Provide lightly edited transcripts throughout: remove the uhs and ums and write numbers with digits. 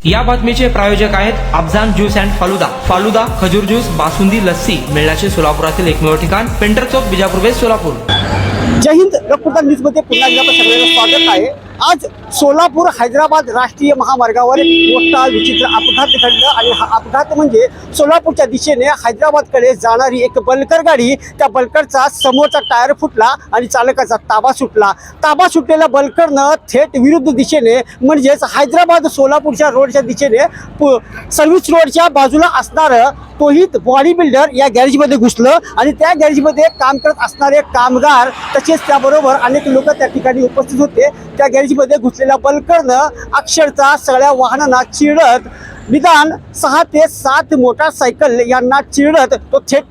या बातमीचे प्रायोजक आहेत अफजान ज्यूस अँड फालुदा। फालुदा, खजूर ज्यूस, बासुंदी, लस्सी मिळण्याचे सोलापुरातील एकमेव ठिकाण, पेंटर चौक, बिजापूर वेस्ट, सोलापूर। जय हिंद। लोकप्रधान न्यूज मध्ये पुन्हा एकदा सगळ्यांना स्वागत आहे। आज सोलापूर हैदराबाद राष्ट्रीय महामार्गावर एक मोठा विचित्र अपघात घडला आणि हा अपघात म्हणजे सोलापूरच्या दिशेने हैदराबादकडे जाणारी एक बलकर गाडी, त्या बलकरचा समोरचा टायर फुटला आणि चालकाचा ताबा सुटला। ताबा सुटलेल्या बलकरनं थेट विरुद्ध दिशेने म्हणजेच हैदराबाद सोलापूरच्या रोडच्या दिशेने सर्व्हिस रोडच्या बाजूला असणारं तोहिद बॉडी बिल्डर या गॅरेजमध्ये घुसलं आणि त्या गॅरेजमध्ये काम करत असणारे कामगार तसेच त्याबरोबर अनेक लोक त्या ठिकाणी उपस्थित होते। त्या गॅरेजमध्ये घुसलेल्या बलकरनं अक्षरशः सगळ्या वाहनांना चिरडत निदान 6 ते 7 मोटारसायकल यांना चिरडत तो थेट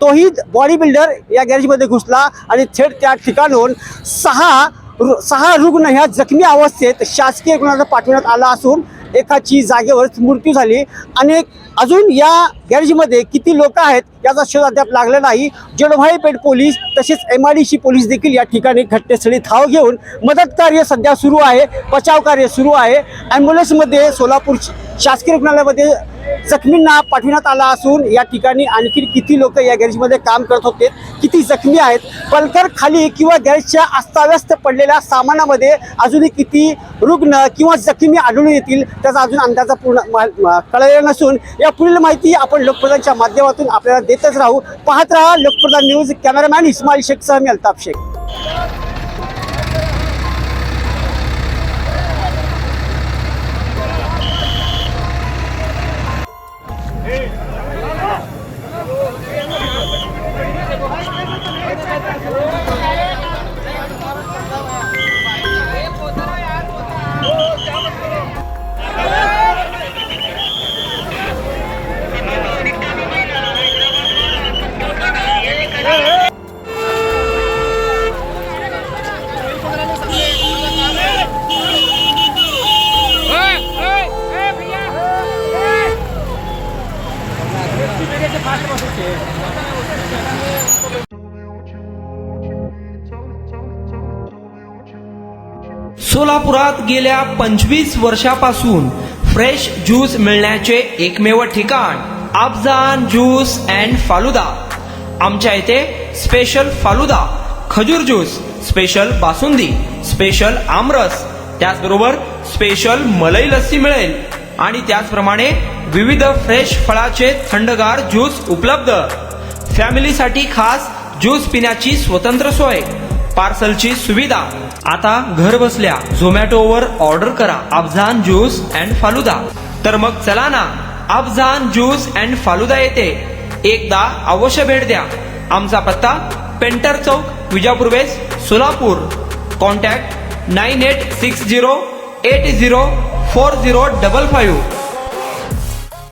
तोहिद बॉडी बिल्डर या गॅरेजमध्ये घुसला आणि थेट त्या ठिकाणून 6 रुग्ण ह्या जखमी अवस्थेत शासकीय रुग्णालयात पाठवण्यात आला असून एकाची जागेवरच मृत्यू झाली। अजून या गॅरेजमध्ये किती लोक आहेत याचा शोध अद्याप लागला नाही। जळभाई पेठ पोलीस तसेच MIDC पोलीस देखील या ठिकाणी घटनेस्थळी धाव घेऊन मदत कार्य सध्या सुरू आहे, बचाव कार्य सुरू आहे। ॲम्ब्युलन्समध्ये सोलापूर शासकीय रुग्णालयामध्ये जखमींना पाठवण्यात आला असून या ठिकाणी आणखी किती लोक या गॅरेजमध्ये काम करत होते, किती जखमी आहेत, बलकर खाली किंवा गॅरेजच्या अस्ताव्यस्त पडलेल्या सामानामध्ये अजूनही किती रुग्ण किंवा जखमी आढळून येतील त्याचा अजून अंदाजा पूर्ण कळलेला नसून या पुढील माहिती आपण लोकप्रधानच्या माध्यमातून आपल्याला देतच राहू। पाहत राहा लोकप्रधान न्यूज। कॅमेरामॅन इस्माईल शेखसह मी अल्ताफ शेख। सोलापुरात गेल्या 25 वर्षापासून फ्रेश ज्यूस मिळण्याचे एकमेव ठिकाण अफजान ज्यूस अँड फालुदा। आमच्या इथे स्पेशल फालुदा, खजूर ज्यूस, स्पेशल बासुंदी, स्पेशल आमरस, त्याचबरोबर स्पेशल मलाई लस्सी मिळेल आणि त्याचप्रमाणे विविध फ्रेश फळाचे थंडगार ज्यूस उपलब्ध। फॅमिलीसाठी खास ज्यूस पिण्याची स्वतंत्र सोय, पार्सलची सुविधा। आता घर बसल्या झोमॅटोवर ऑर्डर करा अफजान ज्यूस अँड फालुदा। तर मग चला ना अफजान ज्यूस अँड फालुदा येथे एकदा अवश्य भेट द्या। आमचा पत्ता पेंटर चौक, बिजापूर वेस्ट, सोलापूर। कॉन्टॅक्ट 9860804055।